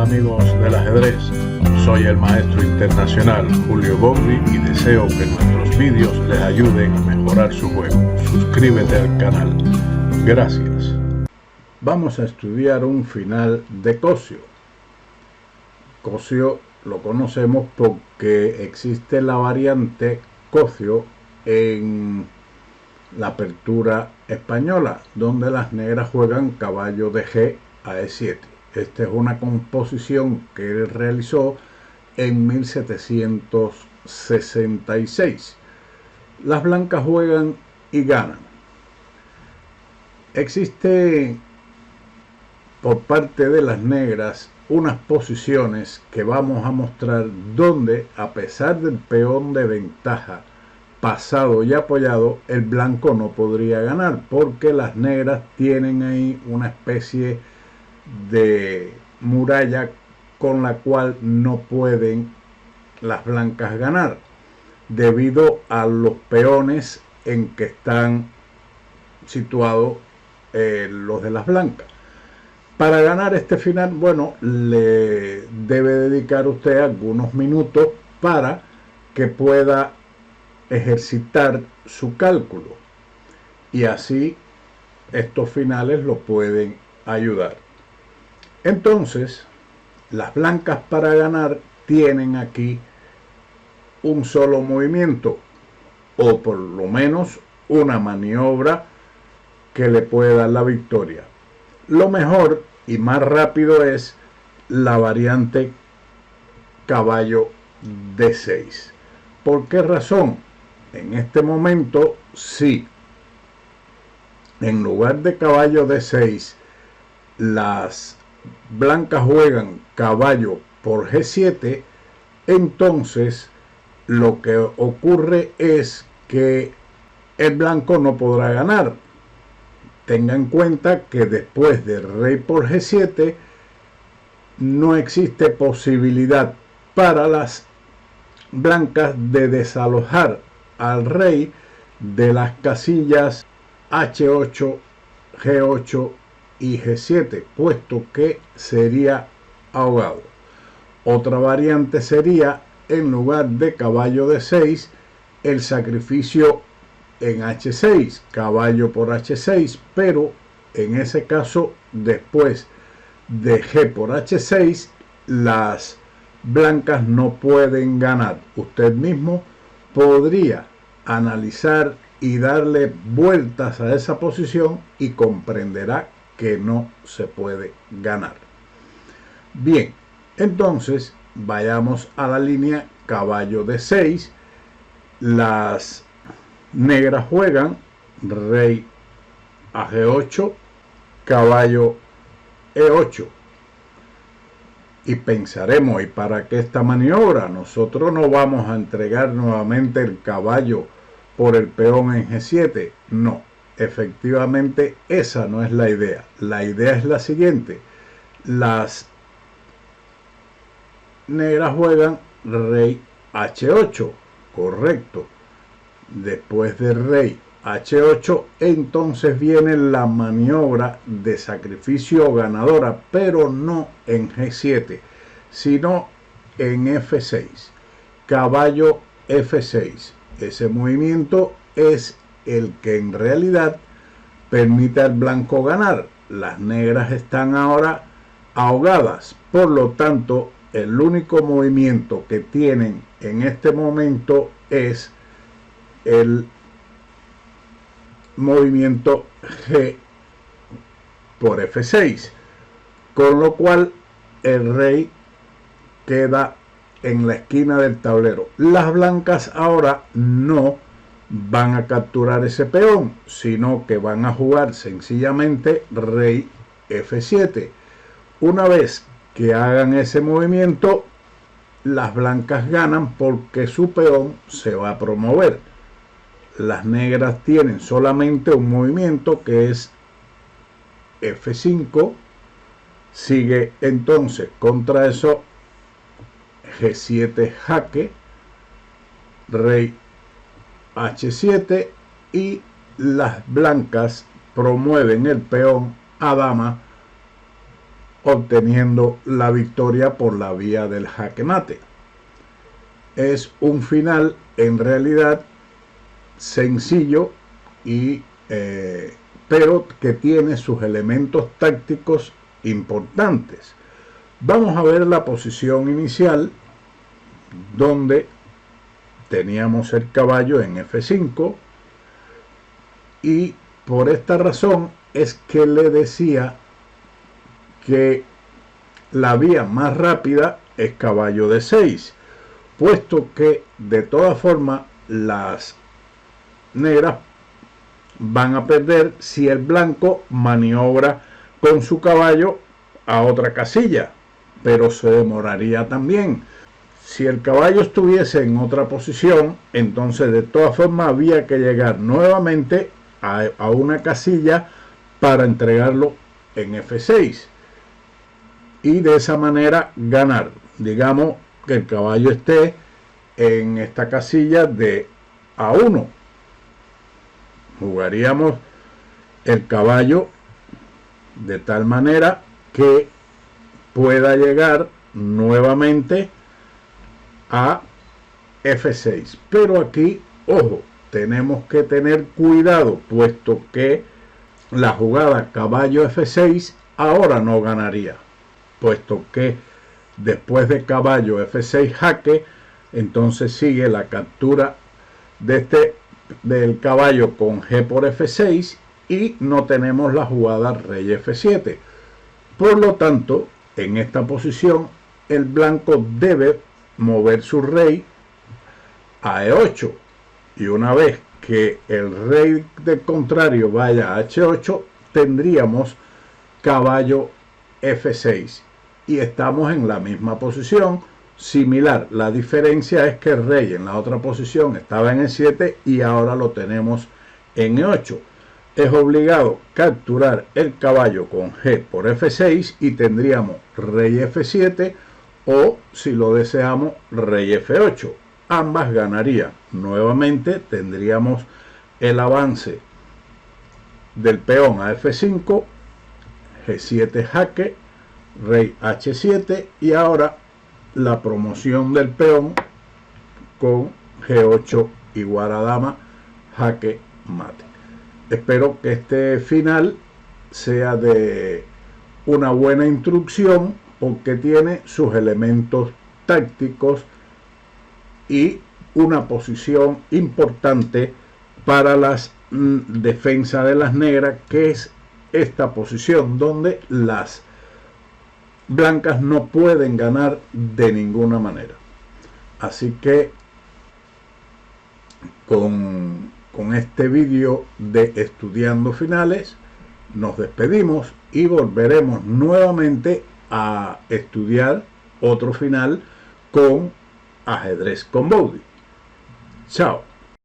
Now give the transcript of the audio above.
amigos del ajedrez, soy el maestro internacional Julio Bogli y deseo que nuestros vídeos les ayuden a mejorar su juego. Suscríbete al canal. Gracias. Vamos a estudiar un final de Cosio. Cosio lo conocemos porque existe la variante Cosio en la apertura española, donde las negras juegan caballo de G a E7. Esta es una composición que él realizó en 1766. Las blancas juegan y ganan. Existe por parte de las negras unas posiciones que vamos a mostrar donde, a pesar del peón de ventaja pasado y apoyado, el blanco no podría ganar, porque las negras tienen ahí una especie de muralla con la cual no pueden las blancas ganar, debido a los peones en que están situados los de las blancas. Para ganar este final, bueno, le debe dedicar usted algunos minutos para que pueda ejercitar su cálculo, y así estos finales lo pueden ayudar. Entonces, las blancas para ganar tienen aquí un solo movimiento, o por lo menos una maniobra que le puede dar la victoria. Lo mejor y más rápido es la variante caballo D6. ¿Por qué razón? En este momento, si en lugar de caballo D6 las blancas juegan caballo por G7, entonces lo que ocurre es que el blanco no podrá ganar. Tenga en cuenta que después de rey por G7 no existe posibilidad para las blancas de desalojar al rey de las casillas H8, G8 y G7, puesto que sería ahogado. Otra variante sería, en lugar de caballo D6, el sacrificio en H6, caballo por H6, pero en ese caso, después de G por H6, las blancas no pueden ganar. Usted mismo podría analizar y darle vueltas a esa posición y comprenderá que no se puede ganar. Bien, entonces vayamos a la línea caballo D6. Las negras juegan rey a G8, caballo E8. Y pensaremos, ¿y para qué esta maniobra? Nosotros no vamos a entregar nuevamente el caballo por el peón en G7. No, efectivamente esa no es la idea. La idea es la siguiente: las negras juegan rey H8, correcto. Después de rey H8, entonces viene la maniobra de sacrificio ganadora, pero no en G7, sino en F6, caballo F6. Ese movimiento es el que en realidad permite al blanco ganar. Las negras están ahora ahogadas, por lo tanto el único movimiento que tienen en este momento es el movimiento G por F6, con lo cual el rey queda en la esquina del tablero. Las blancas ahora no van a capturar ese peón, sino que van a jugar sencillamente rey F7. Una vez que hagan ese movimiento, las blancas ganan porque su peón se va a promover. Las negras tienen solamente un movimiento, que es F5. Sigue entonces contra eso G7 jaque, rey H7, y las blancas promueven el peón a dama obteniendo la victoria por la vía del jaque mate. Es un final en realidad sencillo pero que tiene sus elementos tácticos importantes. Vamos a ver la posición inicial, donde teníamos el caballo en F5, y por esta razón es que le decía que la vía más rápida es caballo D6, puesto que de todas formas las negras van a perder si el blanco maniobra con su caballo a otra casilla, pero se demoraría también. Si el caballo estuviese en otra posición, entonces de todas formas había que llegar nuevamente a una casilla para entregarlo en F6 y de esa manera ganar. Digamos que el caballo esté en esta casilla de A1. Jugaríamos el caballo de tal manera que pueda llegar nuevamente a F6. Pero aquí, ojo, tenemos que tener cuidado, puesto que la jugada caballo F6 ahora no ganaría, puesto que después de caballo F6 jaque, entonces sigue la captura del caballo con G por F6 y no tenemos la jugada rey F7. Por lo tanto, en esta posición el blanco debe mover su rey a E8, y una vez que el rey del contrario vaya a H8, tendríamos caballo F6 y estamos en la misma posición similar. La diferencia es que el rey en la otra posición estaba en E7 y ahora lo tenemos en E8. Es obligado capturar el caballo con G por F6 y tendríamos rey F7 o, si lo deseamos, rey F8. Ambas ganarían. Nuevamente tendríamos el avance del peón a F5, G7 jaque, rey H7 y ahora la promoción del peón con G8 igual a dama, jaque mate. Espero que este final sea de una buena instrucción, porque tiene sus elementos tácticos y una posición importante para las defensa de las negras, que es esta posición donde las blancas no pueden ganar de ninguna manera. Así que con este vídeo de estudiando finales nos despedimos y volveremos nuevamente a estudiar otro final con ajedrez con Bowdy. Chao.